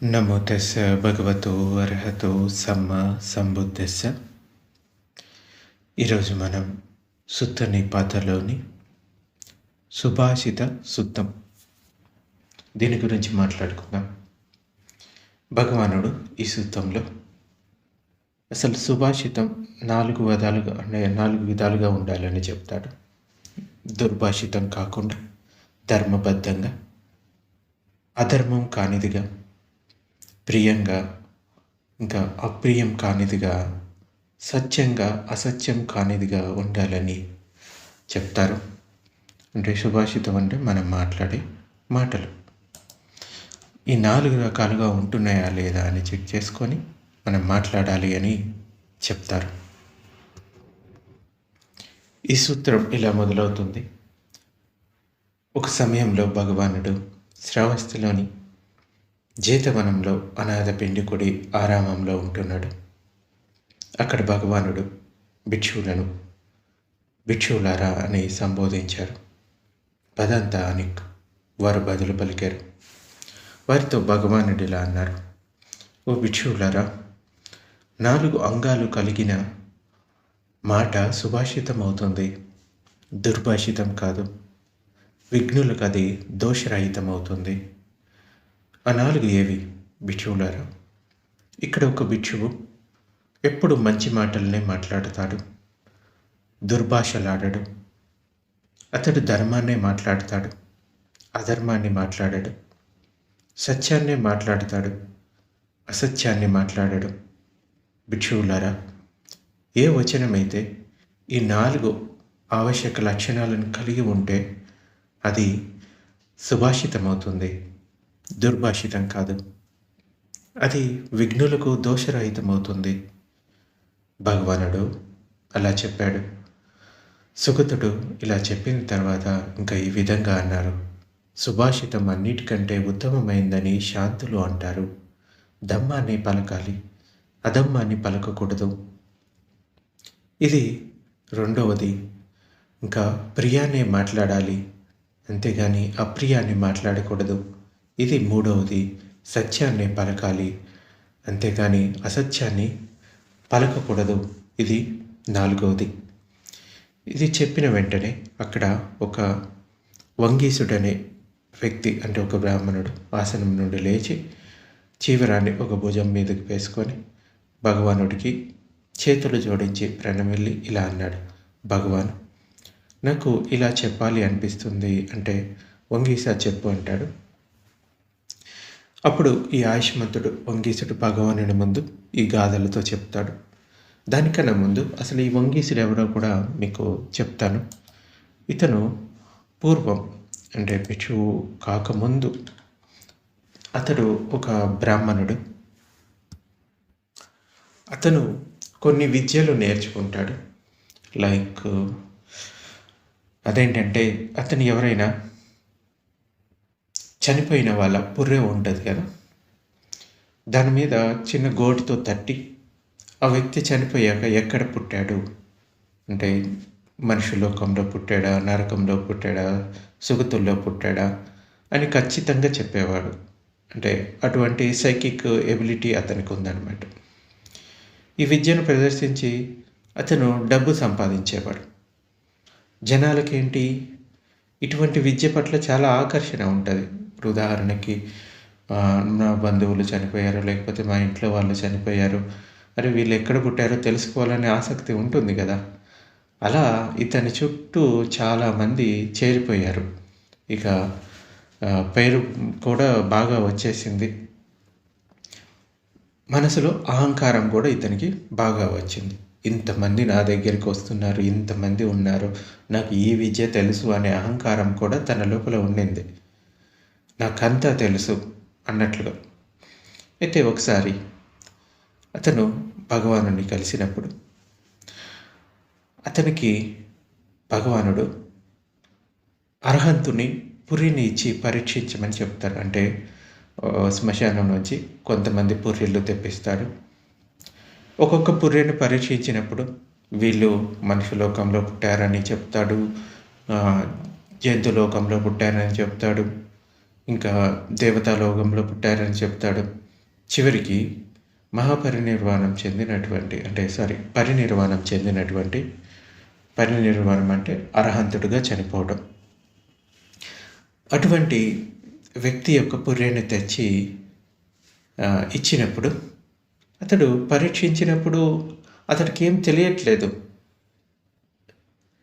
నమో తెస్స భగవతో అర్హతో సమ్మా సంబుద్ధస్స. ఈరోజు మనం సుత్త నిపాతలోని సుభాషిత సుత్తం దీని గురించి మాట్లాడుకుందాం. భగవానుడు ఈ సుత్తంలో అసలు సుభాషితం 4 విధాలుగా ఉండాలని చెప్తాడు. దుర్భాషితం కాకుండా, ధర్మబద్ధంగా, అధర్మం కానిదిగా, ప్రియంగా, ఇంకా అప్రియం కానిదిగా, సత్యంగా అసత్యం కానిదిగా ఉండాలని చెప్తారు. అంటే సుభాషితం అంటే మనం మాట్లాడే మాటలు ఈ 4 రకాలుగా ఉంటున్నాయా లేదా అని చెక్ చేసుకొని మనం మాట్లాడాలి అని చెప్తారు. ఈ సూత్రం ఇలా మొదలవుతుంది. ఒక సమయంలో భగవానుడు శ్రావస్తిలోని జేతవనంలో అనాథ పిండికుడి ఆరామంలో ఉంటున్నాడు. అక్కడ భగవానుడు భిక్షువులను భిక్షువులారా అని సంబోధించారు. పదంతా అని వారు బదులు పలికారు. వారితో భగవానుడు ఇలా అన్నారు: ఓ భిక్షువులారా, 4 అంగాలు కలిగిన మాట సుభాషితం అవుతుంది, దుర్భాషితం కాదు. విఘ్నులకు అది దోషరహితం అవుతుంది. ఆ 4 ఏవి భిక్షువులారా? ఇక్కడ ఒక భిక్షువు ఎప్పుడు మంచి మాటలనే మాట్లాడతాడు, దుర్భాషలాడడు. అతడు ధర్మాన్నే మాట్లాడతాడు, అధర్మాన్ని మాట్లాడడు. సత్యాన్నే మాట్లాడతాడు, అసత్యాన్ని మాట్లాడడు. భిక్షువులారా, ఏ వచనమైతే ఈ 4 ఆవశ్యక లక్షణాలను కలిగి ఉంటే అది సుభాషితమవుతుంది, దుర్భాషితం కాదు. అది విఘ్నులకు దోషరహితమవుతుంది. భగవానుడు అలా చెప్పాడు. సుగతుడు ఇలా చెప్పిన తర్వాత ఇంకా ఈ విధంగా అన్నారు: సుభాషితం అన్నిటికంటే ఉత్తమమైందని శాంతులు అంటారు. దమ్మాన్ని పలకాలి, అదమ్మాన్ని పలకకూడదు. ఇది 2వది. ఇంకా ప్రియాన్నే మాట్లాడాలి, అంతేగాని అప్రియాన్ని మాట్లాడకూడదు. ఇది 3వది. సత్యాన్నే పలకాలి, అంతేగాని అసత్యాన్ని పలకకూడదు. ఇది 4వది. ఇది చెప్పిన వెంటనే అక్కడ ఒక వంగీసుడనే వ్యక్తి, అంటే ఒక బ్రాహ్మణుడు, ఆసనం నుండి లేచి చీవరాన్ని ఒక భుజం మీదకి వేసుకొని భగవానుడికి చేతులు జోడించి ప్రణమిల్లి ఇలా అన్నాడు: భగవాన్, నాకు ఇలా చెప్పాలి అనిపిస్తుంది, అంటే వంగీసా చెప్పు అంటాడు. అప్పుడు ఈ ఆయుష్మంతుడు వంగీసుడు భగవానుడి ముందు ఈ గాథలతో చెప్తాడు. దానికన్నా ముందు అసలు ఈ వంగీసుడు ఎవరో కూడా మీకు చెప్తాను. ఇతను పూర్వం, అంటే భిక్షువు కాకముందు అతడు ఒక బ్రాహ్మణుడు. అతను కొన్ని విద్యలు నేర్చుకుంటాడు. లైక్ అదేంటంటే, అతను ఎవరైనా చనిపోయిన వాళ్ళ పుర్రె ఉంటుంది కదా, దాని మీద చిన్న గోటితో తట్టి ఆ వ్యక్తి చనిపోయాక ఎక్కడ పుట్టాడు, అంటే మనిషి లోకంలో పుట్టాడా, నరకంలో పుట్టాడా, సుగతుల్లో పుట్టాడా అని ఖచ్చితంగా చెప్పేవాడు. అంటే అటువంటి సైకిక్ ఎబిలిటీ అతనికి ఉందన్నమాట. ఈ విద్యను ప్రదర్శించి అతను డబ్బు సంపాదించేవాడు. జనాలకేంటి, ఇటువంటి విద్య పట్ల చాలా ఆకర్షణ ఉంటుంది. ఇప్పుడు ఉదాహరణకి నా బంధువులు చనిపోయారు, లేకపోతే మా ఇంట్లో వాళ్ళు చనిపోయారు, అరే వీళ్ళు ఎక్కడ పుట్టారో తెలుసుకోవాలనే ఆసక్తి ఉంటుంది కదా. అలా ఇతని చుట్టూ చాలామంది చేరిపోయారు. ఇక పేరు కూడా బాగా వచ్చేసింది. మనసులో అహంకారం కూడా ఇతనికి బాగా వచ్చింది. ఇంతమంది నా దగ్గరికి వస్తున్నారు, ఇంతమంది ఉన్నారు, నాకు ఈ విద్య తెలుసు అనే అహంకారం కూడా తన లోపల ఉండింది. నాకంతా తెలుసు అన్నట్లుగా. అయితే ఒకసారి అతను భగవానుడిని కలిసినప్పుడు అతనికి భగవానుడు అర్హంతుని పుర్రిని ఇచ్చి పరీక్షించమని చెప్తారు. అంటే శ్మశానం నుంచి కొంతమంది పుర్రెలు తెప్పిస్తాడు. ఒక్కొక్క పుర్రెను పరీక్షించినప్పుడు వీళ్ళు మనిషి లోకంలో పుట్టారని చెప్తాడు, జంతులోకంలో పుట్టారని చెప్తాడు, ఇంకా దేవతాలోకంలో పుట్టారని చెప్తాడు. చివరికి పరినిర్వాణం అంటే అర్హంతుడుగా చనిపోవడం. అటువంటి వ్యక్తి యొక్క పుర్రెని తెచ్చి ఇచ్చినప్పుడు అతడు పరీక్షించినప్పుడు అతడికి ఏం తెలియట్లేదు.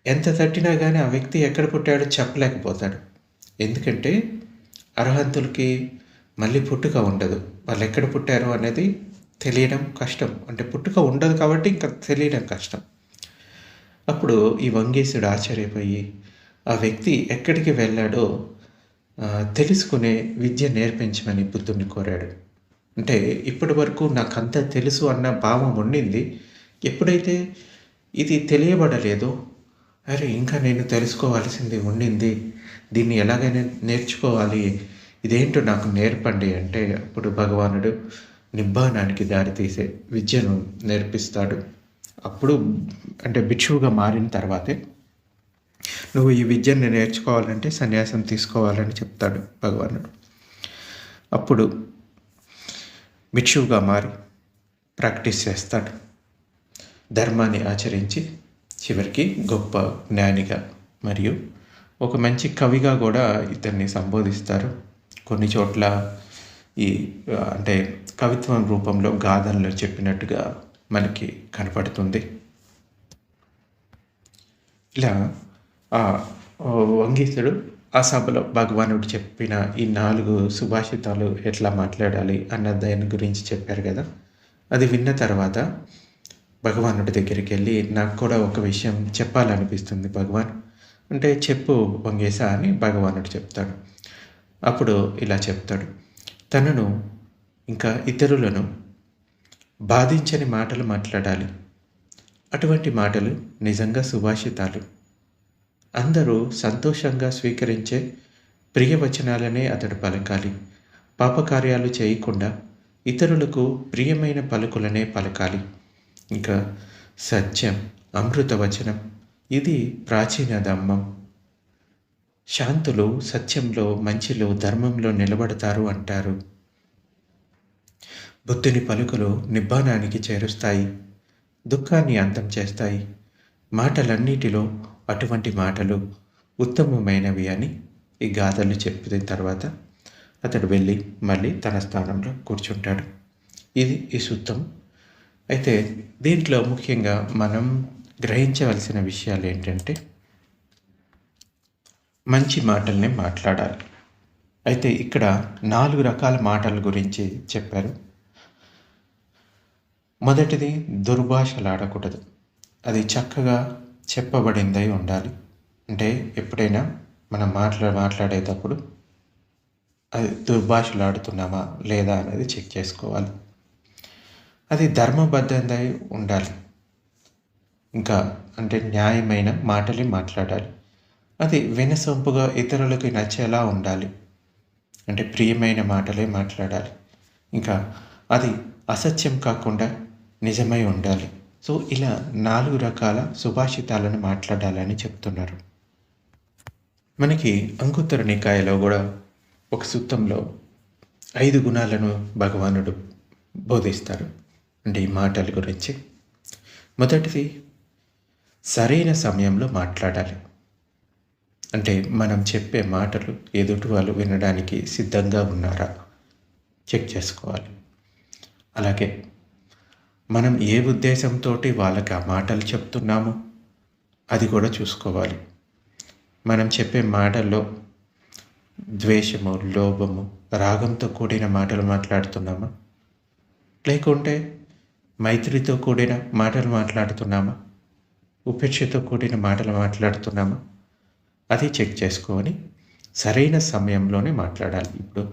ఎంత తట్టినా కానీ ఆ వ్యక్తి ఎక్కడ పుట్టాడో చెప్పలేకపోతాడు. ఎందుకంటే అర్హంతులకి మళ్ళీ పుట్టుక ఉండదు. వాళ్ళు ఎక్కడ పుట్టారు అనేది తెలియడం కష్టం. అంటే పుట్టుక ఉండదు కాబట్టి ఇంకా తెలియడం కష్టం. అప్పుడు ఈ వంగీసుడు ఆశ్చర్యపోయి ఆ వ్యక్తి ఎక్కడికి వెళ్ళాడో తెలుసుకునే విద్య నేర్పించమని బుద్ధుడిని కోరాడు. అంటే ఇప్పటి వరకు నాకంతా తెలుసు అన్న భావం ఉండింది. ఎప్పుడైతే ఇది తెలియబడలేదో, అరే ఇంకా నేను తెలుసుకోవాల్సింది ఉండింది, దీన్ని ఎలాగైనా నేర్చుకోవాలి, ఇదేంటో నాకు నేర్పండి అంటే అప్పుడు భగవానుడు నిబ్బానానికి దారితీసే విద్యను నేర్పిస్తాడు. అప్పుడు అంటే భిక్షువుగా మారిన తర్వాతే నువ్వు ఈ విద్యను నేర్చుకోవాలంటే సన్యాసం తీసుకోవాలని చెప్తాడు భగవానుడు. అప్పుడు భిక్షువుగా మారి ప్రాక్టీస్ చేస్తాడు. ధర్మాన్ని ఆచరించి చివరికి గొప్ప జ్ఞానిగా మరియు ఒక మంచి కవిగా కూడా ఇతన్ని సంబోధిస్తారు. కొన్ని చోట్ల అంటే కవిత్వం రూపంలో గాథల్లో చెప్పినట్టుగా మనకి కనపడుతుంది. ఇలా ఆ వంగీసుడు ఆ సభలో భగవానుడు చెప్పిన ఈ 4 సుభాషితాలు ఎట్లా మాట్లాడాలి అన్న దాని గురించి చెప్పారు కదా. అది విన్న తర్వాత భగవానుడి దగ్గరికి వెళ్ళి నాకు కూడా ఒక విషయం చెప్పాలనిపిస్తుంది భగవాన్ అంటే చెప్పు వంగేశ అని భగవానుడు చెప్తాడు. అప్పుడు ఇలా చెప్తాడు, తనను ఇంకా ఇతరులను బాధించని మాటలు మాట్లాడాలి. అటువంటి మాటలు నిజంగా సుభాషితాలు. అందరూ సంతోషంగా స్వీకరించే ప్రియవచనాలనే అతడు పలకాలి. పాపకార్యాలు చేయకుండా ఇతరులకు ప్రియమైన పలుకులనే పలకాలి. ఇంకా సత్యం, అమృతవచనం ఇది ప్రాచీన ధమ్మం. శాంతులు సత్యంలో, మంచిలో, ధర్మంలో నిలబడతారు అంటారు. బుద్ధుని పలుకులు నిబ్బానానికి చేరుస్తాయి, దుఃఖాన్ని అంతం చేస్తాయి. మాటలన్నిటిలో అటువంటి మాటలు ఉత్తమమైనవి అని ఈ గాథలు చెప్పిన తర్వాత అతడు వెళ్ళి మళ్ళీ తన స్థానంలో కూర్చుంటాడు. ఇది ఈ సూత్రం. అయితే దీంట్లో ముఖ్యంగా మనం గ్రహించవలసిన విషయాలు ఏంటంటే మంచి మాటల్ని మాట్లాడాలి. అయితే ఇక్కడ 4 రకాల మాటల గురించి చెప్పారు. మొదటిది దుర్భాషలాడకూడదు. అది చక్కగా చెప్పబడిందై ఉండాలి. అంటే ఎప్పుడైనా మనం మాట్లాడేటప్పుడు అది దుర్భాషలాడుతున్నామా లేదా అనేది చెక్ చేసుకోవాలి. అది ధర్మబద్ధంగా ఉండాలి. ఇంకా అంటే న్యాయమైన మాటలే మాట్లాడాలి. అది వినసొంపుగా ఇతరులకి నచ్చేలా ఉండాలి. అంటే ప్రియమైన మాటలే మాట్లాడాలి. ఇంకా అది అసత్యం కాకుండా నిజమై ఉండాలి. సో ఇలా 4 రకాల సుభాషితాలను మాట్లాడాలని చెప్తున్నారు. మనకి అంగుత్తర నికాయలో కూడా ఒక సూత్రంలో 5 గుణాలను భగవానుడు బోధిస్తారు. అంటే ఈ మాటల గురించి. మొదటిది సరైన సమయంలో మాట్లాడాలి. అంటే మనం చెప్పే మాటలు ఎదుటి వాళ్ళు వినడానికి సిద్ధంగా ఉన్నారా చెక్ చేసుకోవాలి. అలాగే మనం ఏ ఉద్దేశంతో వాళ్ళకి ఆ మాటలు చెప్తున్నామో అది కూడా చూసుకోవాలి. మనం చెప్పే మాటల్లో ద్వేషము, లోభము, రాగంతో కూడిన మాటలు మాట్లాడుతున్నామా, లేకుంటే మైత్రితో కూడిన మాటలు మాట్లాడుతున్నామా, ఉపేక్షతో కూడిన మాటలు మాట్లాడుతున్నామా, అది చెక్ చేసుకొని సరైన సమయంలోనే మాట్లాడాలి. ఇప్పుడు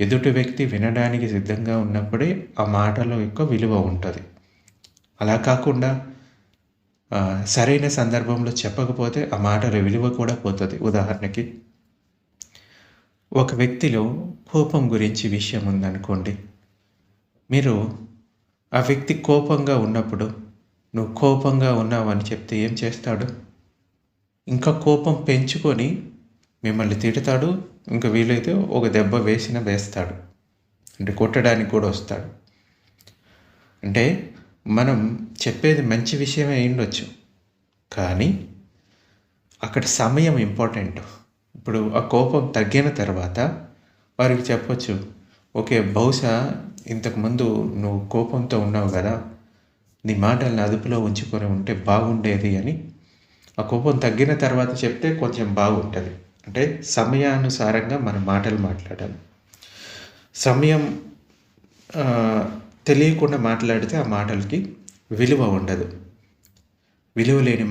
ఎదుటి వ్యక్తి వినడానికి సిద్ధంగా ఉన్నప్పుడే ఆ మాటల యొక్క విలువ ఉంటుంది. అలా కాకుండా సరైన సందర్భంలో చెప్పకపోతే ఆ మాటల విలువ కూడా పోతుంది. ఉదాహరణకి ఒక వ్యక్తిలో కోపం గురించి విషయం ఉందనుకోండి. మీరు ఆ వ్యక్తి కోపంగా ఉన్నప్పుడు నువ్వు కోపంగా ఉన్నావు అని చెప్తే ఏం చేస్తాడు? ఇంకా కోపం పెంచుకొని మిమ్మల్ని తిడతాడు. ఇంకా వీలైతే ఒక దెబ్బ వేస్తాడు. అంటే కొట్టడానికి కూడా వస్తాడు. అంటే మనం చెప్పేది మంచి విషయమే అయ్యుండొచ్చు, కానీ అక్కడ సమయం ఇంపార్టెంట్. ఇప్పుడు ఆ కోపం తగ్గిన తర్వాత వారికి చెప్పొచ్చు, ఓకే, బహుశా ఇంతకుముందు నువ్వు కోపంతో ఉన్నావు కదా, నీ మాటలను అదుపులో ఉంచుకొని ఉంటే బాగుండేది అని ఆ కోపం తగ్గిన తర్వాత చెప్తే కొంచెం బాగుంటుంది. అంటే సమయానుసారంగా మన మాటలు మాట్లాడాలి. సమయం తెలియకుండా మాట్లాడితే ఆ మాటలకి విలువ ఉండదు. విలువ లేని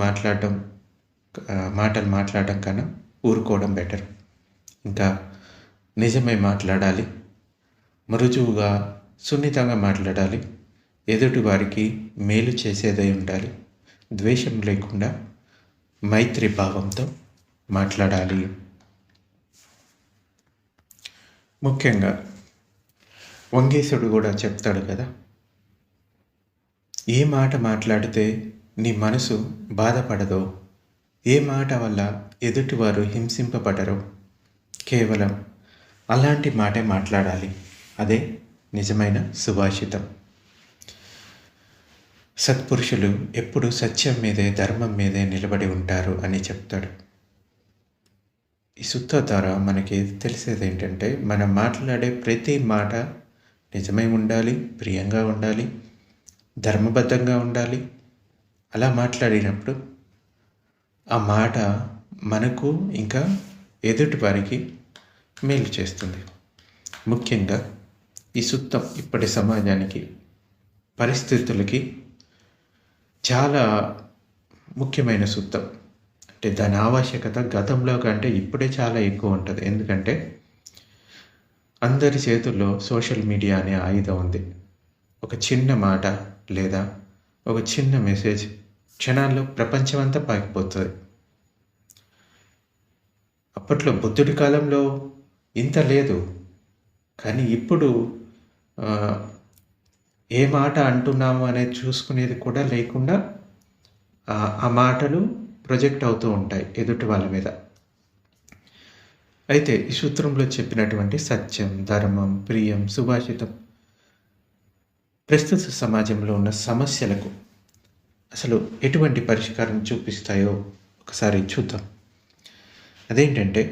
మాటలు మాట్లాడడం కన్నా ఊరుకోవడం బెటర్. ఇంకా నిజమే మాట్లాడాలి, మృదువుగా సున్నితంగా మాట్లాడాలి, ఎదుటి వారికి మేలు చేసేదై ఉండాలి, ద్వేషం లేకుండా మైత్రి భావంతో మాట్లాడాలి. ముఖ్యంగా వంగీసుడు కూడా చెప్తాడు కదా, ఏ మాట మాట్లాడితే నీ మనసు బాధపడదో, ఏ మాట వల్ల ఎదుటివారు హింసింపబడరో, కేవలం అలాంటి మాటే మాట్లాడాలి. అదే నిజమైన సుభాషితం. సత్పురుషులు ఎప్పుడు సత్యం మీదే, ధర్మం మీదే నిలబడి ఉంటారు అని చెప్తాడు. ఈ సూత్ర ద్వారా మనకి తెలిసేది ఏంటంటే, మనం మాట్లాడే ప్రతి మాట నిజమై ఉండాలి, ప్రియంగా ఉండాలి, ధర్మబద్ధంగా ఉండాలి. అలా మాట్లాడినప్పుడు ఆ మాట మనకు ఇంకా ఎదుటి వారికి మేలు చేస్తుంది. ముఖ్యంగా ఈ సూత్రం ఇప్పటి సమాజానికి, పరిస్థితులకి చాలా ముఖ్యమైన సూత్రం. అంటే దాని ఆవశ్యకత గతంలో కంటే ఇప్పుడే చాలా ఎక్కువ ఉంటుంది. ఎందుకంటే అందరి చేతుల్లో సోషల్ మీడియా అనే ఆయుధం ఉంది. ఒక చిన్న మాట లేదా ఒక చిన్న మెసేజ్ క్షణాల్లో ప్రపంచమంతా పాకిపోతుంది. అప్పట్లో బుద్ధుడి కాలంలో ఇంత లేదు, కానీ ఇప్పుడు ఏ మాట అంటున్నాము అనేది చూసుకునేది కూడా లేకుండా ఆ మాటలు ప్రొజెక్ట్ అవుతూ ఉంటాయి ఎదుటి వాళ్ళ మీద. అయితే ఈ సూత్రంలో చెప్పినటువంటి సత్యం, ధర్మం, ప్రియం, సుభాషితం ప్రస్తుత సమాజంలో ఉన్న సమస్యలకు అసలు ఎటువంటి పరిష్కారం చూపిస్తాయో ఒకసారి చూద్దాం. అదేంటంటే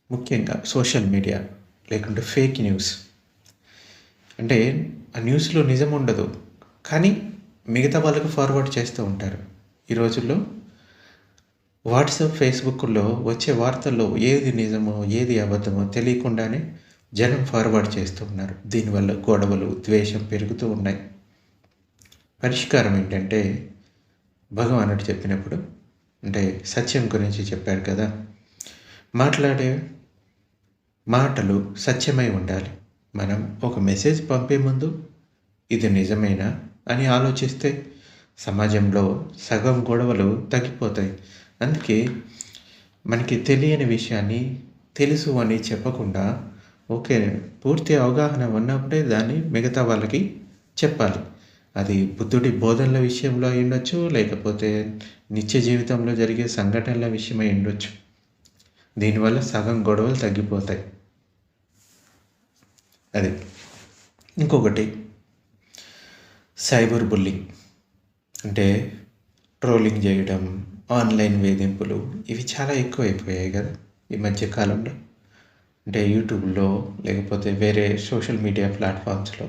ముఖ్యంగా సోషల్ మీడియా లేకుంటే ఫేక్ న్యూస్. అంటే ఆ న్యూస్లో నిజం ఉండదు, కానీ మిగతా వాళ్ళకు ఫార్వర్డ్ చేస్తూ ఉంటారు. ఈ రోజుల్లో వాట్సాప్, ఫేస్బుక్లో వచ్చే వార్తల్లో ఏది నిజమో ఏది అబద్ధమో తెలియకుండానే జనం ఫార్వర్డ్ చేస్తూ ఉన్నారు. దీనివల్ల గొడవలు, ద్వేషం పెరుగుతూ ఉన్నాయి. పరిష్కారం ఏంటంటే, భగవానుడు చెప్పినప్పుడు అంటే సత్యం గురించి చెప్పారు కదా, మాట్లాడే మాటలు సత్యమై ఉండాలి. మనం ఒక మెసేజ్ పంపే ముందు ఇది నిజమేనా అని ఆలోచిస్తే సమాజంలో సగం గొడవలు తగ్గిపోతాయి. అందుకే మనకి తెలియని విషయాన్ని తెలుసు అని చెప్పకుండా, ఓకే, పూర్తి అవగాహన ఉన్నప్పుడే దాన్ని మిగతా వాళ్ళకి చెప్పాలి. అది బుద్ధుడి బోధనల విషయంలో అయి ఉండొచ్చు, లేకపోతే నిత్య జీవితంలో జరిగే సంఘటనల విషయమై ఉండొచ్చు. దీనివల్ల సగం గొడవలు తగ్గిపోతాయి. అది. ఇంకొకటి సైబర్ బుల్లింగ్, అంటే ట్రోలింగ్ చేయడం, ఆన్లైన్ వేధింపులు, ఇవి చాలా ఎక్కువైపోయాయి కదా ఈ మధ్య కాలంలో. అంటే యూట్యూబ్లో లేకపోతే వేరే సోషల్ మీడియా ప్లాట్ఫామ్స్లో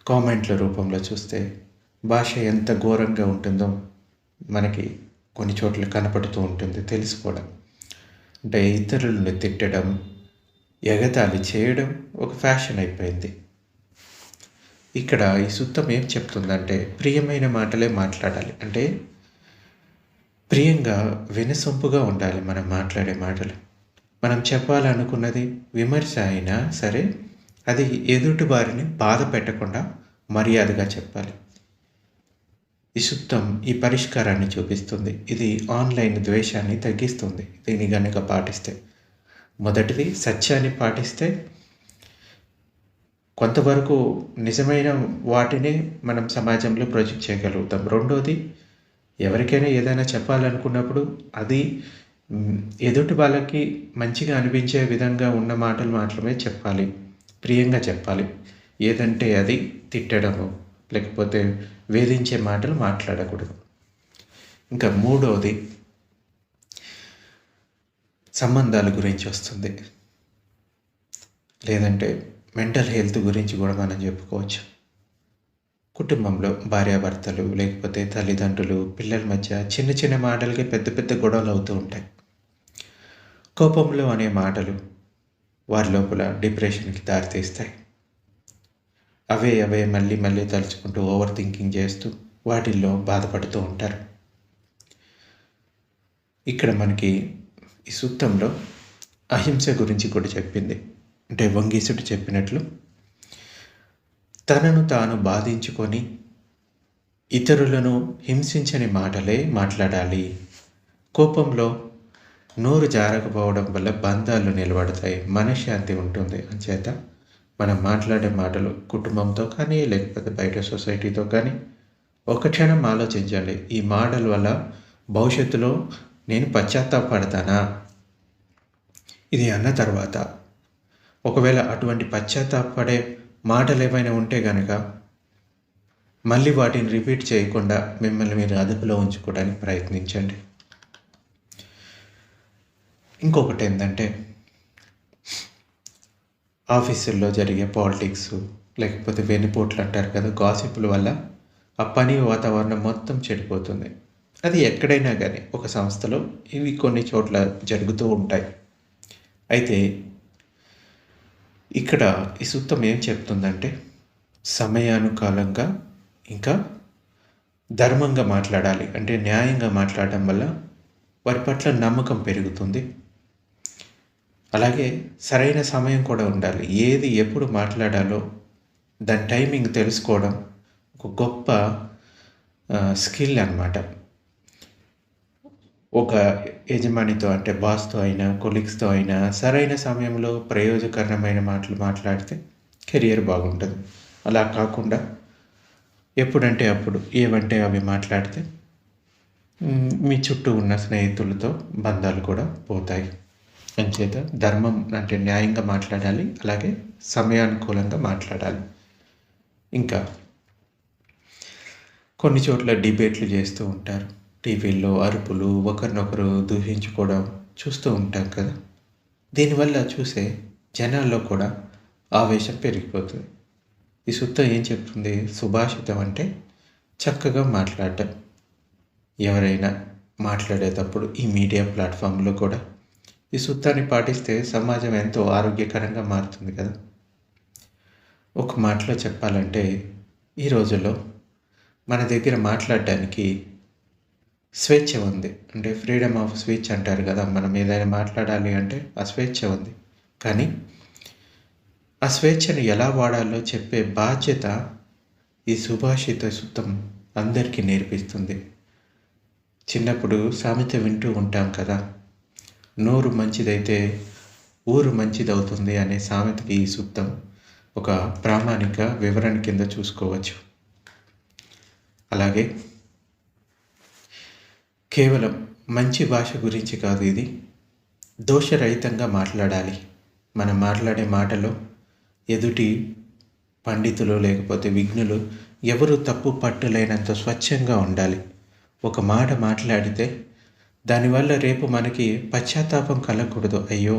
కామెంట్ల రూపంలో చూస్తే భాష ఎంత ఘోరంగా ఉంటుందో మనకి కొన్ని చోట్ల కనపడుతూ ఉంటుంది, తెలుసుకోవడం. అంటే ఇతరులను తిట్టడం, ఎగతాళి చేయడం ఒక ఫ్యాషన్ అయిపోయింది. ఇక్కడ ఈ సూత్రం ఏం చెప్తుందంటే, ప్రియమైన మాటలే మాట్లాడాలి. అంటే ప్రియంగా, వినసొంపుగా ఉండాలి మనం మాట్లాడే మాటలు. మనం చెప్పాలనుకున్నది విమర్శ అయినా సరే అది ఎదుటి వారిని బాధ పెట్టకుండా మర్యాదగా చెప్పాలి. ఈ సూత్రం ఈ పరిష్కారాన్ని చూపిస్తుంది. ఇది ఆన్లైన్ ద్వేషాన్ని తగ్గిస్తుంది దీన్ని గనుక పాటిస్తే. మొదటిది, సత్యాన్ని పాటిస్తే కొంతవరకు నిజమైన వాటిని మనం సమాజంలో ప్రొజెక్ట్ చేయగలుగుతాం. రెండోది, ఎవరికైనా ఏదైనా చెప్పాలనుకున్నప్పుడు అది ఎదుటి వాళ్ళకి మంచిగా అనిపించే విధంగా ఉన్న మాటలు మాత్రమే చెప్పాలి. ప్రియంగా చెప్పాలి. ఏదంటే అది తిట్టడము, లేకపోతే వేధించే మాటలు మాట్లాడకూడదు. ఇంకా మూడవది సంబంధాల గురించి వస్తుంది. లేదంటే మెంటల్ హెల్త్ గురించి కూడా మనం చెప్పుకోవచ్చు. కుటుంబంలో భార్యాభర్తలు, లేకపోతే తల్లిదండ్రులు, పిల్లల మధ్య చిన్న చిన్న మాటలకి పెద్ద పెద్ద గొడవలు అవుతూ ఉంటాయి. కోపంలో అనే మాటలు వారి లోపల డిప్రెషన్కి దారితీస్తాయి. అవే మళ్ళీ మళ్ళీ తలుచుకుంటూ ఓవర్ థింకింగ్ చేస్తూ వాటిల్లో బాధపడుతూ ఉంటారు. ఇక్కడ మనకి ఈ సూక్తంలో అహింస గురించి కూడా చెప్పింది. అంటే వంగీసుడు చెప్పినట్లు తనను తాను బాధించుకొని ఇతరులను హింసించని మాటలే మాట్లాడాలి. కోపంలో నోరు జారకపోవడం వల్ల బంధాలు నిలబడతాయి, మనశ్శాంతి ఉంటుంది. అంచేత మనం మాట్లాడే మాటలు కుటుంబంతో కానీ, లేకపోతే బయట సొసైటీతో కానీ ఒక క్షణం ఆలోచించాలి. ఈ మాటల వల్ల భవిష్యత్తులో నేను పశ్చాత్తాపడతానా? ఇది అన్న తర్వాత ఒకవేళ అటువంటి పశ్చాత్తాపడే మాటలు ఏమైనా ఉంటే కనుక మళ్ళీ వాటిని రిపీట్ చేయకుండా మిమ్మల్ని మీరు అదుపులో ఉంచుకోవడానికి ప్రయత్నించండి. ఇంకొకటి ఏంటంటే ఆఫీసుల్లో జరిగే పాలిటిక్స్, లేకపోతే వెన్నుపోట్లు అంటారు కదా, గాసిప్పుల వల్ల ఆ పని వాతావరణం మొత్తం చెడిపోతుంది. అది ఎక్కడైనా కానీ ఒక సంస్థలో ఇవి కొన్ని చోట్ల జరుగుతూ ఉంటాయి. అయితే ఇక్కడ ఈ సూత్రం ఏం చెప్తుందంటే సమయానుకాలంగా ఇంకా ధర్మంగా మాట్లాడాలి. అంటే న్యాయంగా మాట్లాడటం వల్ల వారి పట్ల నమ్మకం పెరుగుతుంది. అలాగే సరైన సమయం కూడా ఉండాలి. ఏది ఎప్పుడు మాట్లాడాలో దాని టైమింగ్ తెలుసుకోవడం ఒక గొప్ప స్కిల్ అన్నమాట. ఒక యజమానితో అంటే బాస్తో అయినా, కొలీగ్స్తో అయినా సరైన సమయంలో ప్రయోజకరమైన మాటలు మాట్లాడితే కెరియర్ బాగుంటుంది. అలా కాకుండా ఎప్పుడంటే అప్పుడు ఏవంటే అవి మాట్లాడితే మీ చుట్టూ ఉన్న స్నేహితులతో బంధాలు కూడా పోతాయి. అంచేత ధర్మం అంటే న్యాయంగా మాట్లాడాలి, అలాగే సమయానుకూలంగా మాట్లాడాలి. ఇంకా కొన్ని చోట్ల డిబేట్లు చేస్తూ ఉంటారు. టీవీల్లో అరుపులు, ఒకరినొకరు దూషించుకోవడం చూస్తూ ఉంటాం కదా. దీనివల్ల చూసే జనాల్లో కూడా ఆవేశం పెరిగిపోతుంది. ఈ సూత్రం ఏం చెప్తుంది? సుభాషితం అంటే చక్కగా మాట్లాడటం. ఎవరైనా మాట్లాడేటప్పుడు ఈ మీడియా ప్లాట్ఫామ్లో కూడా ఈ సూత్రాన్ని పాటిస్తే సమాజం ఎంతో ఆరోగ్యకరంగా మారుతుంది కదా. ఒక మాటలో చెప్పాలంటే ఈ రోజుల్లో మన దగ్గర మాట్లాడడానికి స్వేచ్ఛ ఉంది. అంటే ఫ్రీడమ్ ఆఫ్ స్పీచ్ అంటారు కదా. మనం ఏదైనా మాట్లాడాలి అంటే ఆ స్వేచ్ఛ ఉంది. కానీ ఆ స్వేచ్ఛను ఎలా వాడాలో చెప్పే బాధ్యత ఈ సుభాషిత సూత్రం అందరికీ నేర్పిస్తుంది. చిన్నప్పుడు సామెత వింటూ ఉంటాం కదా, నోరు మంచిదైతే ఊరు మంచిదవుతుంది అనే సామెతకి ఈ సూత్రం ఒక ప్రామాణిక వివరణ కింద చూసుకోవచ్చు. అలాగే కేవలం మంచి భాష గురించి కాదు, ఇది దోషరహితంగా మాట్లాడాలి. మనం మాట్లాడే మాటలో ఎదుటి పండితులు లేకపోతే విఘ్నులు ఎవరు తప్పు పట్టలేనంత స్వచ్ఛంగా ఉండాలి. ఒక మాట మాట్లాడితే దానివల్ల రేపు మనకి పశ్చాత్తాపం కలగకూడదు. అయ్యో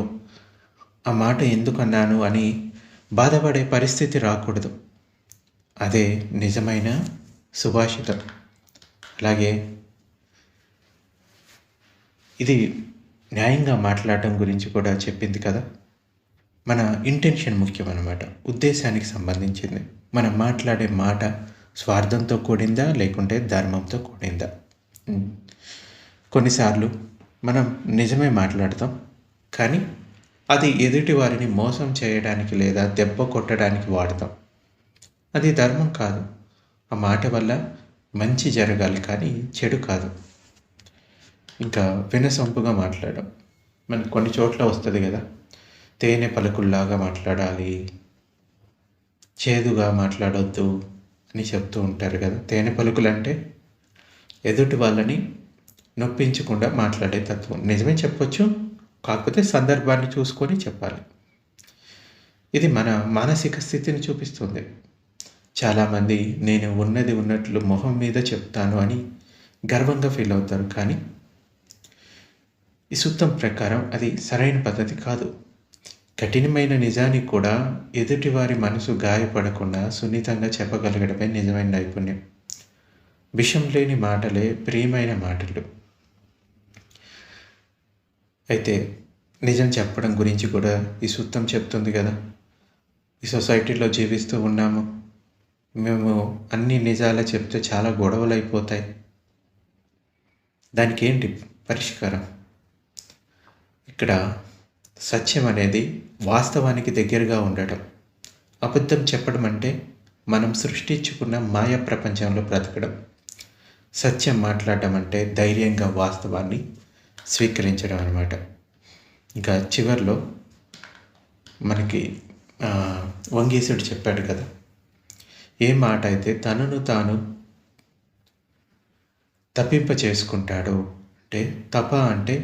ఆ మాట ఎందుకన్నాను అని బాధపడే పరిస్థితి రాకూడదు. అదే నిజమైన సుభాషితం. అలాగే ఇది న్యాయంగా మాట్లాడటం గురించి కూడా చెప్పింది కదా. మన ఇంటెన్షన్ ముఖ్యం అన్నమాట, ఉద్దేశానికి సంబంధించింది. మనం మాట్లాడే మాట స్వార్థంతో కూడిందా లేకుంటే ధర్మంతో కూడిందా. కొన్నిసార్లు మనం నిజమే మాట్లాడతాం, కానీ అది ఎదుటి వారిని మోసం చేయడానికి లేదా దెబ్బ కొట్టడానికి వాడతాం. అది ధర్మం కాదు. ఆ మాట వల్ల మంచి జరగాలి కానీ చెడు కాదు. ఇంకా వినసొంపుగా మాట్లాడడం మనకు కొన్ని చోట్ల వస్తుంది కదా. తేనె పలుకుల్లాగా మాట్లాడాలి, చేదుగా మాట్లాడొద్దు అని చెప్తూ ఉంటారు కదా. తేనె పలుకులు అంటే ఎదుటి వాళ్ళని నొప్పించకుండా మాట్లాడే తత్వం. నిజమే చెప్పొచ్చు, కాకపోతే సందర్భాన్ని చూసుకొని చెప్పాలి. ఇది మన మానసిక స్థితిని చూపిస్తుంది. చాలామంది నేను ఉన్నది ఉన్నట్లు మొహం మీద చెప్తాను అని గర్వంగా ఫీల్ అవుతారు. కానీ ఈ సూత్రం ప్రకారం అది సరైన పద్ధతి కాదు. కఠినమైన నిజానికి కూడా ఎదుటివారి మనసు గాయపడకుండా సున్నితంగా చెప్పగలగడమే నిజమైన నైపుణ్యం. విషం లేని మాటలే ప్రియమైన మాటలు. అయితే నిజం చెప్పడం గురించి కూడా ఈ సూత్రం చెప్తుంది కదా. ఈ సొసైటీలో జీవిస్తూ ఉన్నాము. మేము అన్ని నిజాలే చెప్తే చాలా గొడవలు అయిపోతాయి. దానికి ఏంటి పరిష్కారం? ఇక్కడ సత్యం అనేది వాస్తవానికి దగ్గరగా ఉండటం. అబద్ధం చెప్పడం అంటే మనం సృష్టించుకున్న మాయా ప్రపంచంలో బ్రతకడం. సత్యం మాట్లాడడం అంటే ధైర్యంగా వాస్తవాన్ని స్వీకరించడం అన్నమాట. ఇంకా చివరిలో మనకి వంగీసుడు చెప్పాడు కదా, ఏ మాట అయితే తనను తాను తప్పింప చేసుకుంటాడు. అంటే తప అంటే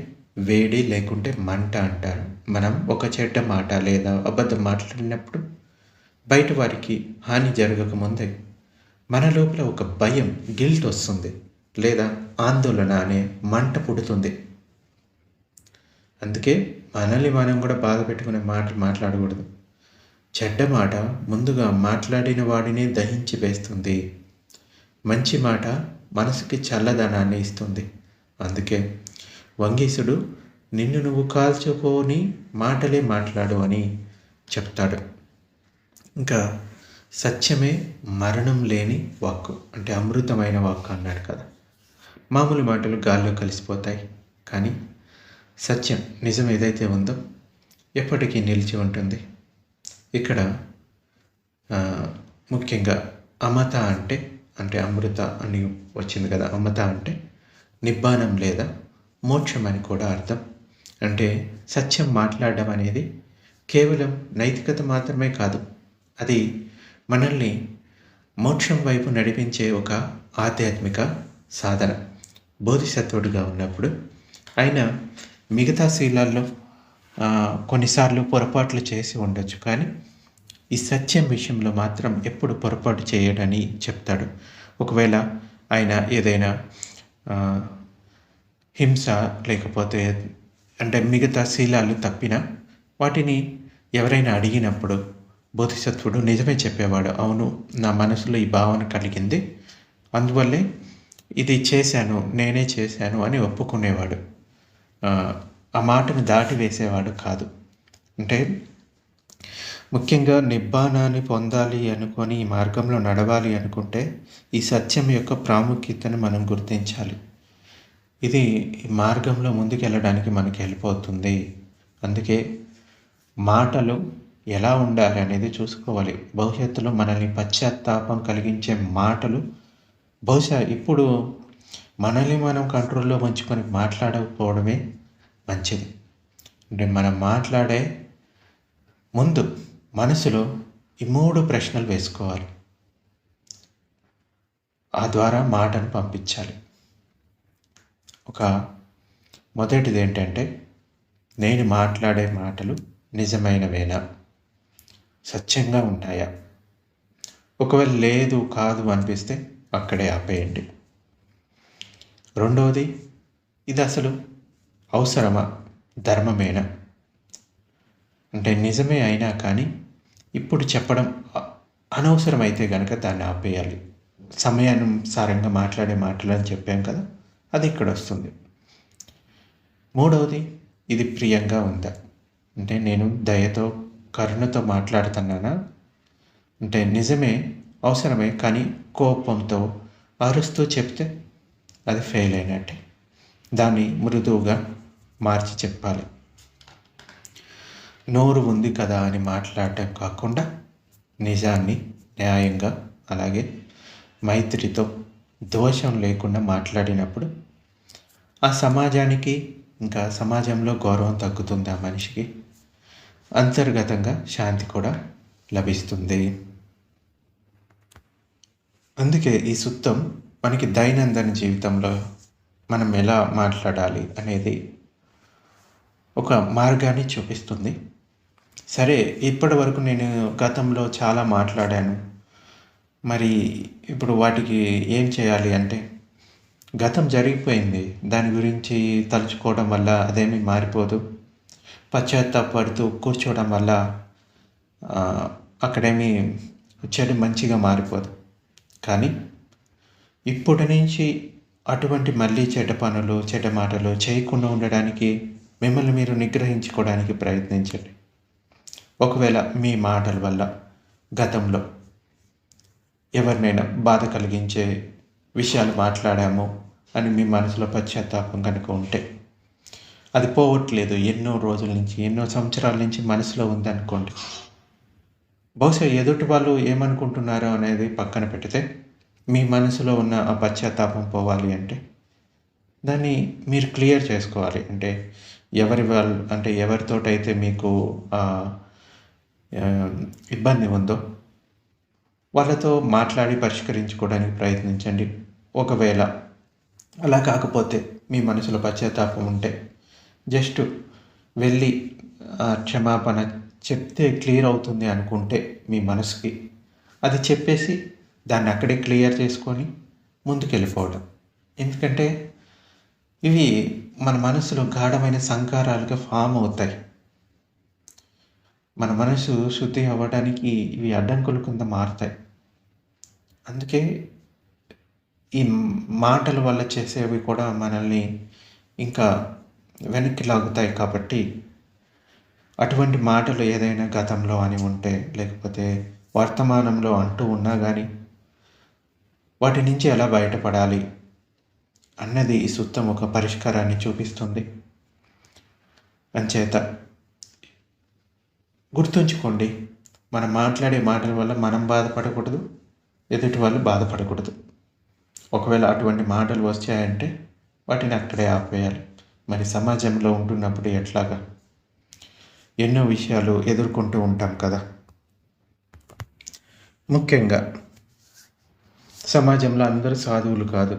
వేడి లేకుంటే మంట అంటారు. మనం ఒక చెడ్డ మాట లేదా అబద్ధం మాట్లాడినప్పుడు బయట వారికి హాని జరగకముందే మన లోపల ఒక భయం, గిల్ట్ వస్తుంది, లేదా ఆందోళన అనే మంట పుడుతుంది. అందుకే మనల్ని మనం కూడా బాధ పెట్టుకునే మాటలు మాట్లాడకూడదు. చెడ్డ మాట ముందుగా మాట్లాడిన వాడిని దహించి వేస్తుంది. మంచి మాట మనసుకి చల్లదనాన్ని ఇస్తుంది. అందుకే వంగీసుడు నిన్ను నువ్వు కాల్చుకోని మాటలే మాట్లాడు అని చెప్తాడు. ఇంకా సత్యమే మరణం లేని వాక్కు, అంటే అమృతమైన వాక్కు అన్నాడు కదా. మామూలు మాటలు గాల్లో కలిసిపోతాయి, కానీ సత్యం, నిజం ఏదైతే ఉందో ఎప్పటికీ నిలిచి ఉంటుంది. ఇక్కడ ముఖ్యంగా అమత అంటే అమృత అని వచ్చింది కదా. అమత అంటే నిబ్బానం లేదా మోక్షం అని కూడా అర్థం. అంటే సత్యం మాట్లాడడం అనేది కేవలం నైతికత మాత్రమే కాదు, అది మనల్ని మోక్షం వైపు నడిపించే ఒక ఆధ్యాత్మిక సాధన. బోధిసత్వుడిగా ఉన్నప్పుడు ఆయన మిగతా శీలాల్లో కొన్నిసార్లు పొరపాట్లు చేసి ఉండొచ్చు, కానీ ఈ సత్యం విషయంలో మాత్రం ఎప్పుడు పొరపాటు చేయడని చెప్తాడు. ఒకవేళ ఆయన ఏదైనా హింస లేకపోతే అంటే మిగతా శీలాలు తప్పినా వాటిని ఎవరైనా అడిగినప్పుడు బోధిసత్వుడు నిజమే చెప్పేవాడు. అవును, నా మనసులో ఈ భావన కలిగింది, అందువల్లే ఇది చేశాను, నేనే చేశాను అని ఒప్పుకునేవాడు. ఆ మాటను దాటి వేసేవాడు కాదు. అంటే ముఖ్యంగా నిబ్బానాన్ని పొందాలి అనుకొని ఈ మార్గంలో నడవాలి అనుకుంటే ఈ సత్యం యొక్క ప్రాముఖ్యతను మనం గుర్తించాలి. ఇది ఈ మార్గంలో ముందుకెళ్ళడానికి మనకి హెల్ప్ అవుతుంది. అందుకే మాటలు ఎలా ఉండాలి అనేది చూసుకోవాలి. భవిష్యత్తులో మనల్ని పశ్చాత్తాపం కలిగించే మాటలు బహుశా ఇప్పుడు మనల్ని మనం కంట్రోల్లో ఉంచుకొని మాట్లాడకపోవడమే మంచిది. అంటే మనం మాట్లాడే ముందు మనసులో ఈ 3 ప్రశ్నలు వేసుకోవాలి. ఆ ద్వారా మాటను పంపించాలి. మొదటిది ఏంటంటే, నేను మాట్లాడే మాటలు నిజమైనవేనా, సత్యంగా ఉంటాయా? ఒకవేళ లేదు, కాదు అనిపిస్తే అక్కడే ఆపేయండి. రెండవది, ఇది అసలు అవసరమా, ధర్మమేనా? అంటే నిజమే అయినా కానీ ఇప్పుడు చెప్పడం అనవసరమైతే కనుక దాన్ని ఆపేయాలి. సమయానుసారంగా మాట్లాడే మాటలు అని చెప్పాం కదా, అది ఇక్కడ వస్తుంది. మూడవది, ఇది ప్రియంగా ఉందా, అంటే నేను దయతో కరుణతో మాట్లాడుతున్నానా? అంటే నిజమే, అవసరమే, కానీ కోపంతో అరుస్తూ చెప్తే అది ఫెయిల్ అయినట్టే. దాన్ని మృదువుగా మార్చి చెప్పాలి. నోరు ఉంది కదా అని మాట్లాడటం కాకుండా నిజాన్ని న్యాయంగా, అలాగే మైత్రితో, దోషం లేకుండా మాట్లాడినప్పుడు ఆ సమాజానికి, ఇంకా సమాజంలో గౌరవం తగ్గుతుంది. ఆ మనిషికి అంతర్గతంగా శాంతి కూడా లభిస్తుంది. అందుకే ఈ సూత్రం మనకి దైనందిన జీవితంలో మనం ఎలా మాట్లాడాలి అనేది ఒక మార్గాన్ని చూపిస్తుంది. సరే, ఇప్పటి వరకు నేను గతంలో చాలా మాట్లాడాను. మరి ఇప్పుడు వాటికి ఏం చేయాలి అంటే, గతం జరిగిపోయింది. దాని గురించి తలుచుకోవడం వల్ల అదేమీ మారిపోదు. పశ్చాత్తాపడుతూ కూర్చోవడం వల్ల అక్కడేమీ చెడు మంచిగా మారిపోదు. కానీ ఇప్పటి నుంచి అటువంటి మళ్ళీ చెడ్డ పనులు, చెడ్డ మాటలు చేయకుండా ఉండడానికి మిమ్మల్ని మీరు నిగ్రహించుకోవడానికి ప్రయత్నించండి. ఒకవేళ మీ మాటల వల్ల గతంలో ఎవరినైనా బాధ కలిగించే విషయాలు మాట్లాడాము అని మీ మనసులో పశ్చాత్తాపం కనుక ఉంటే, అది పోవట్లేదు, ఎన్నో రోజుల నుంచి, ఎన్నో సంవత్సరాల నుంచి మనసులో ఉందనుకోండి. బహుశా ఎదుటి వాళ్ళు ఏమనుకుంటున్నారో అనేది పక్కన పెడితే, మీ మనసులో ఉన్న ఆ పశ్చాత్తాపం పోవాలి అంటే దాన్ని మీరు క్లియర్ చేసుకోవాలి. అంటే ఎవరితోటైతే మీకు ఇబ్బంది ఉందో వాళ్ళతో మాట్లాడి పరిష్కరించుకోవడానికి ప్రయత్నించండి. ఒకవేళ అలా కాకపోతే, మీ మనసులో పశ్చాత్తాపం ఉంటే జస్ట్ వెళ్ళి క్షమాపణ చెప్తే క్లియర్ అవుతుంది అనుకుంటే మీ మనసుకి, అది చెప్పేసి దాన్ని అక్కడే క్లియర్ చేసుకొని ముందుకెళ్ళిపోవడం. ఎందుకంటే ఇవి మన మనసులో గాఢమైన సంకారాలుగా ఫామ్ అవుతాయి. మన మనసు శుద్ధి అవ్వడానికి ఇవి అడ్డంకుల కింద మారుతాయి. అందుకే ఈ మాటల వల్ల చేసేవి కూడా మనల్ని ఇంకా వెనక్కి లాగుతాయి. కాబట్టి అటువంటి మాటలు ఏదైనా గతంలో అని ఉంటే, లేకపోతే వర్తమానంలో అంటూ ఉన్నా కానీ, వాటి నుంచి ఎలా బయటపడాలి అన్నది ఈ సూత్రం ఒక పరిష్కారాన్ని చూపిస్తుంది. అంచేత గుర్తుంచుకోండి, మనం మాట్లాడే మాటల వల్ల మనం బాధపడకూడదు, ఎదుటి వాళ్ళు బాధపడకూడదు. ఒకవేళ అటువంటి మాటలు వచ్చాయంటే వాటిని అక్కడే ఆపేయాలి. మరి సమాజంలో ఉంటున్నప్పుడు ఎట్లాగా ఎన్నో విషయాలు ఎదుర్కొంటూ ఉంటాం కదా. ముఖ్యంగా సమాజంలో అందరూ సాధువులు కాదు.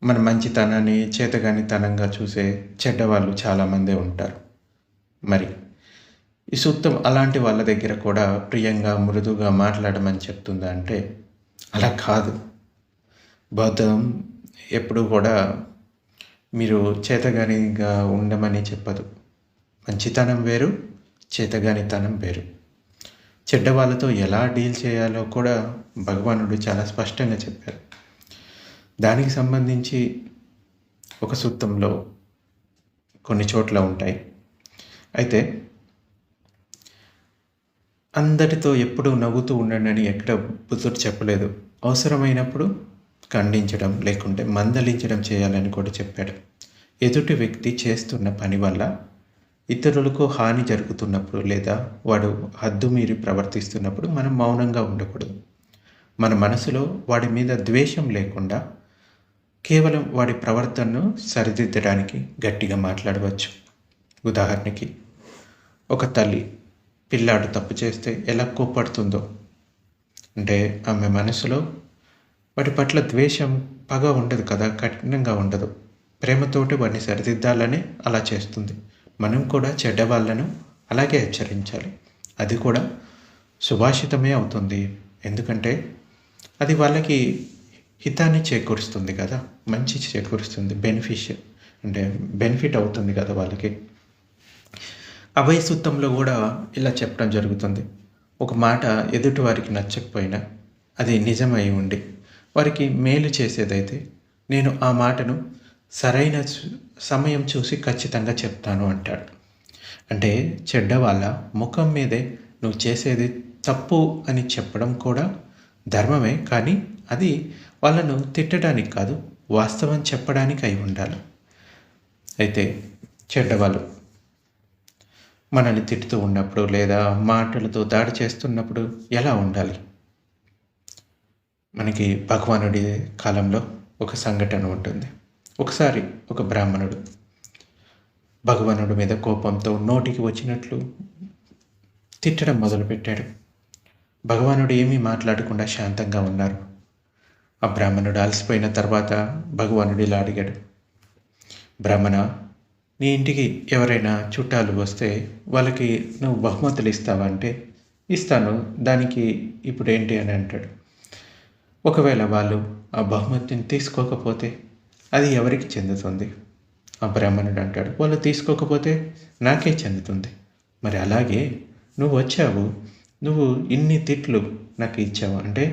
మన మంచితనాన్ని చేతగానితనంగా చూసే చెడ్డవాళ్ళు చాలామందే ఉంటారు. మరి ఈ సూక్తం అలాంటి వాళ్ళ దగ్గర కూడా ప్రియంగా, మృదువుగా మాట్లాడమని చెప్తుందా అంటే అలా కాదు. బౌద్ధం ఎప్పుడూ కూడా మీరు చేతగానిగా ఉండమని చెప్పదు. మంచితనం వేరు, చేతగానితనం వేరు. చెడ్డవాళ్ళతో ఎలా డీల్ చేయాలో కూడా భగవానుడు చాలా స్పష్టంగా చెప్పారు. దానికి సంబంధించి ఒక సూక్తంలో కొన్ని చోట్ల ఉంటాయి. అయితే అందరితో ఎప్పుడూ నవ్వుతూ ఉండండి అని ఎక్కడ బుద్ధుడు చెప్పలేదు. అవసరమైనప్పుడు ఖండించడం, లేకుంటే మందలించడం చేయాలని కూడా చెప్పాడు. ఎదుటి వ్యక్తి చేస్తున్న పని వల్ల ఇతరులకు హాని జరుగుతున్నప్పుడు, లేదా వాడు హద్దు మీరి ప్రవర్తిస్తున్నప్పుడు మనం మౌనంగా ఉండకూడదు. మన మనసులో వాడి మీద ద్వేషం లేకుండా కేవలం వాడి ప్రవర్తనను సరిదిద్దడానికి గట్టిగా మాట్లాడవచ్చు. ఉదాహరణకి, ఒక తల్లి పిల్లాడు తప్పు చేస్తే ఎలా కోప్పడుతుందో, అంటే ఆమె మనసులో వాటి పట్ల ద్వేషం, పగ ఉండదు కదా, కఠినంగా ఉండదు. ప్రేమతోటి వాడిని సరిదిద్దాలని అలా చేస్తుంది. మనం కూడా చెడ్డవాళ్ళను అలాగే హెచ్చరించాలి. అది కూడా సుభాషితమే అవుతుంది. ఎందుకంటే అది వాళ్ళకి హితాన్ని చేకూరుస్తుంది కదా, మంచి చేకూరుస్తుంది, బెనిఫిట్ అవుతుంది కదా వాళ్ళకి. అభయ సూత్రంలో కూడా ఇలా చెప్పడం జరుగుతుంది. ఒక మాట ఎదుటి వారికి నచ్చకపోయినా, అది నిజమై ఉండి వారికి మేలు చేసేదైతే, నేను ఆ మాటను సరైన సమయం చూసి ఖచ్చితంగా చెప్తాను అంటాడు. అంటే చెడ్డవాళ్ళ ముఖం మీదే నువ్వు చేసేది తప్పు అని చెప్పడం కూడా ధర్మమే, కానీ అది వాళ్ళను తిట్టడానికి కాదు, వాస్తవం చెప్పడానికి అయి ఉండాలి. అయితే చెడ్డవాళ్ళు మనల్ని తిట్టుతూ ఉన్నప్పుడు, లేదా మాటలతో దాడి చేస్తున్నప్పుడు ఎలా ఉండాలి? మనకి భగవానుడి కాలంలో ఒక సంఘటన ఉంటుంది. ఒకసారి ఒక బ్రాహ్మణుడు భగవానుడి మీద కోపంతో నోటికి వచ్చినట్లు తిట్టడం మొదలుపెట్టాడు. భగవానుడు ఏమీ మాట్లాడకుండా శాంతంగా ఉన్నారు. ఆ బ్రాహ్మణుడు అలసిపోయిన తర్వాత భగవానుడు ఇలా అడిగాడు, బ్రాహ్మణ, నీ ఇంటికి ఎవరైనా చుట్టాలు వస్తే వాళ్ళకి నువ్వు బహుమతులు ఇస్తావా అంటే ఇస్తాను, దానికి ఇప్పుడు ఏంటి అని అంటాడు. ఒకవేళ వాళ్ళు ఆ బహుమతిని తీసుకోకపోతే అది ఎవరికి చెందుతుంది? ఆ బ్రాహ్మణుడు అంటాడు, వాళ్ళు తీసుకోకపోతే నాకే చెందుతుంది. మరి అలాగే నువ్వు వచ్చావు, నువ్వు ఇన్ని తిట్లు నాకు ఇచ్చావు, అంటే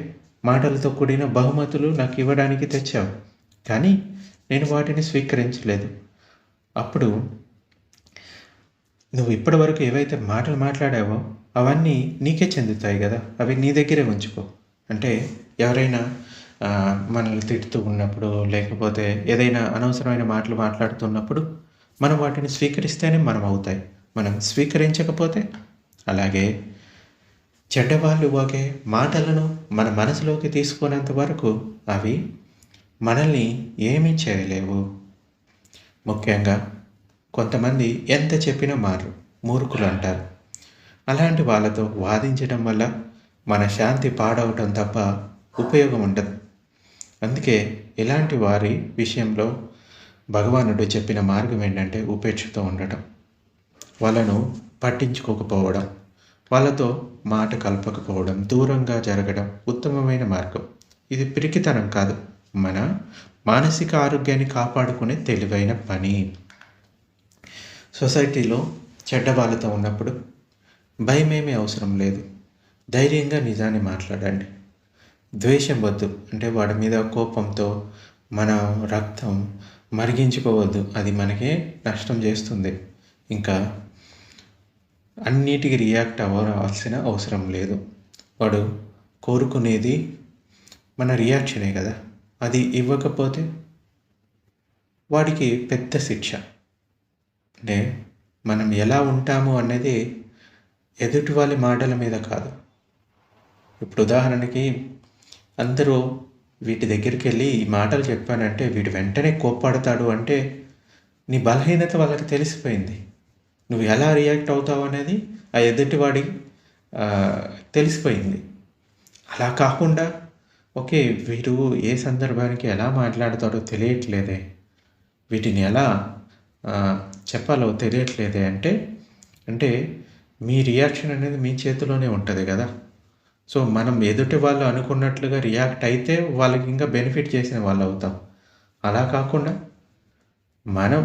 మాటలతో కూడిన బహుమతులు నాకు ఇవ్వడానికి తెచ్చావు, కానీ నేను వాటిని స్వీకరించలేదు. అప్పుడు నువ్వు ఇప్పటి వరకు ఏవైతే మాటలు మాట్లాడావో అవన్నీ నీకే చెందుతాయి కదా, అవి నీ దగ్గరే ఉంచుకో. అంటే ఎవరైనా మనల్ని తిడుతూ ఉన్నప్పుడు, లేకపోతే ఏదైనా అనవసరమైన మాటలు మాట్లాడుతున్నప్పుడు మనం వాటిని స్వీకరిస్తేనే మనం అవుతాయి. మనం స్వీకరించకపోతే అలాగే చెడ్డవాళ్ళు ఒకే మాటలను మన మనసులోకి తీసుకునేంత వరకు అవి మనల్ని ఏమీ చేయలేవు. ముఖ్యంగా కొంతమంది ఎంత చెప్పినా మారు, మూర్ఖులు అంటారు. అలాంటి వాళ్ళతో వాదించడం వల్ల మన శాంతి పాడవటం తప్ప ఉపయోగం ఉండదు. అందుకే ఇలాంటి వారి విషయంలో భగవానుడు చెప్పిన మార్గం ఏంటంటే ఉపేక్షతో ఉండటం, వాళ్ళను పట్టించుకోకపోవడం, వాళ్ళతో మాట కలపకపోవడం, దూరంగా జరగడం ఉత్తమమైన మార్గం. ఇది పిరికితనం కాదు, మన మానసిక ఆరోగ్యాన్ని కాపాడుకునే తెలివైన పని. సొసైటీలో చెడ్డ వాళ్ళతో ఉన్నప్పుడు భయమేమీ అవసరం లేదు, ధైర్యంగా నిజాన్ని మాట్లాడండి. ద్వేషం వద్దు, అంటే వాడి మీద కోపంతో మన రక్తం మరిగించుకోవద్దు, అది మనకే నష్టం చేస్తుంది. ఇంకా అన్నిటికీ రియాక్ట్ అవ్వాల్సిన అవసరం లేదు. వాడు కోరుకునేది మన రియాక్షనే కదా, అది ఇవ్వకపోతే వాడికి పెద్ద శిక్ష. అంటే మనం ఎలా ఉంటాము అనేది ఎదుటి వాళ్ళ మాటల మీద కాదు. ఇప్పుడు ఉదాహరణకి అందరూ వీటి దగ్గరికి వెళ్ళి ఈ మాటలు చెప్పానంటే వీడు వెంటనే కోప్పడతాడు అంటే నీ బలహీనత వాళ్ళకి తెలిసిపోయింది. నువ్వు ఎలా రియాక్ట్ అవుతావు అనేది ఆ ఎదుటివాడి తెలిసిపోయింది. అలా కాకుండా ఓకే వీడు ఏ సందర్భానికి ఎలా మాట్లాడతాడో తెలియట్లేదే, వీటిని ఎలా చెప్పాలో తెలియట్లేదే అంటే మీ రియాక్షన్ అనేది మీ చేతిలోనే ఉంటుంది కదా. సో మనం ఎదుటి వాళ్ళు అనుకున్నట్లుగా రియాక్ట్ అయితే వాళ్ళకి ఇంకా బెనిఫిట్ చేసిన వాళ్ళు అవుతాం. అలా కాకుండా మనం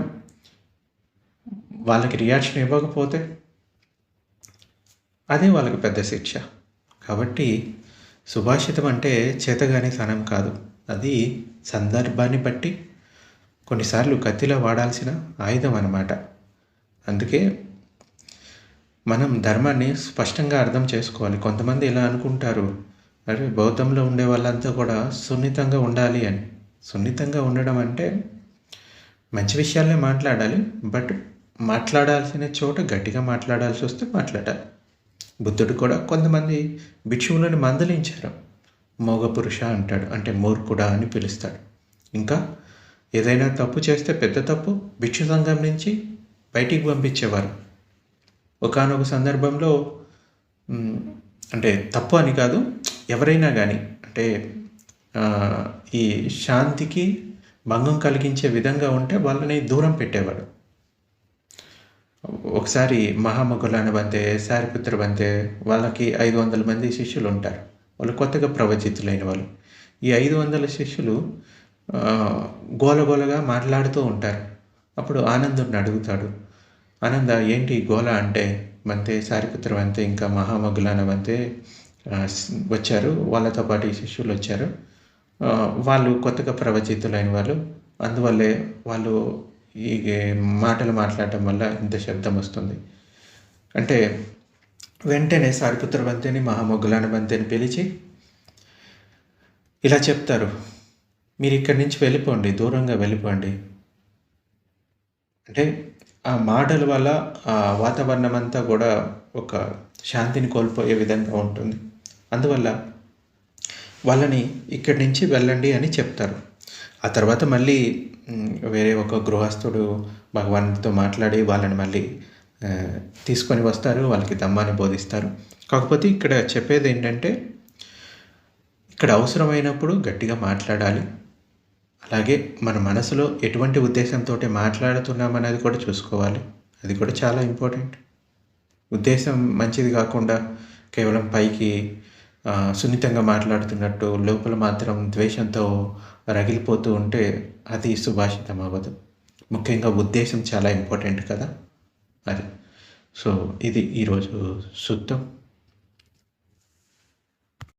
వాళ్ళకి రియాక్షన్ ఇవ్వకపోతే అదే వాళ్ళకి పెద్ద శిక్ష. కాబట్టి సుభాషితం అంటే చేతగాని సనం కాదు, అది సందర్భాన్ని బట్టి కొన్నిసార్లు కత్తిలో వాడాల్సిన ఆయుధం అన్నమాట. అందుకే మనం ధర్మాన్ని స్పష్టంగా అర్థం చేసుకోవాలి. కొంతమంది ఇలా అనుకుంటారు, అరే బౌద్ధంలో ఉండే వాళ్ళంతా కూడా సున్నితంగా ఉండాలి అని. సున్నితంగా ఉండడం అంటే మంచి విషయాలనే మాట్లాడాలి, బట్ మాట్లాడాల్సిన చోట గట్టిగా మాట్లాడాల్సి వస్తే మాట్లాడాలి. బుద్ధుడు కూడా కొంతమంది భిక్షువులను మందలించారు. మోగ పురుష అంటాడు, అంటే మూర్ఖుడా అని పిలుస్తాడు. ఇంకా ఏదైనా తప్పు చేస్తే పెద్ద తప్పు భిక్షు సంఘం నుంచి బయటికి పంపించేవారు. ఒకానొక సందర్భంలో అంటే తప్పు అని కాదు, ఎవరైనా కానీ అంటే ఈ శాంతికి భంగం కలిగించే విధంగా ఉంటే వాళ్ళని దూరం పెట్టేవాడు. ఒకసారి మహామగులాన బంతే, సారిపుత్ర బంతే, వాళ్ళకి 500 మంది శిష్యులు ఉంటారు. వాళ్ళు కొత్తగా ప్రవచితులైన వాళ్ళు. ఈ 500 శిష్యులు గోలగోలగా మాట్లాడుతూ ఉంటారు. అప్పుడు ఆనందుడిని అడుగుతాడు, ఆనంద ఏంటి గోల అంటే, బంతే, సారిపుత్ర బంతే ఇంకా మహామగులాన బంతే వచ్చారు, వాళ్ళతో పాటు ఈ శిష్యులు వచ్చారు, వాళ్ళు కొత్తగా ప్రవచితులైన వాళ్ళు, అందువల్లే వాళ్ళు ఈ మాటలు మాట్లాడటం వల్ల ఇంత శబ్దం వస్తుంది అంటే వెంటనే సారిపుత్ర బంతేని మహామొగ్గులాన బంతేని పిలిచి ఇలా చెప్తారు, మీరు ఇక్కడి నుంచి వెళ్ళిపోండి, దూరంగా వెళ్ళిపోండి. అంటే ఆ మాటల వల్ల ఆ వాతావరణం అంతా కూడా ఒక శాంతిని కోల్పోయే విధంగా ఉంటుంది. అందువల్ల వాళ్ళని ఇక్కడి నుంచి వెళ్ళండి అని చెప్తారు. ఆ తర్వాత మళ్ళీ వేరే ఒక గృహస్థుడు భగవానుడితో మాట్లాడి వాళ్ళని మళ్ళీ తీసుకొని వస్తారు, వాళ్ళకి ధమ్మాన్ని బోధిస్తారు. కాకపోతే ఇక్కడ చెప్పేది ఏంటంటే ఇక్కడ అవసరమైనప్పుడు గట్టిగా మాట్లాడాలి, అలాగే మన మనసులో ఎటువంటి ఉద్దేశంతోటి మాట్లాడుతున్నామనేది కూడా చూసుకోవాలి. అది కూడా చాలా ఇంపార్టెంట్. ఉద్దేశం మంచిది కాకుండా కేవలం పైకి సున్నితంగా మాట్లాడుతున్నట్టు లోపల మాత్రం ద్వేషంతో రగిలిపోతూ ఉంటే అది సుభాషితం అవ్వదు. ముఖ్యంగా ఉద్దేశం చాలా ఇంపార్టెంట్ కదా! అది. సో, ఇది ఈరోజు సూక్తం.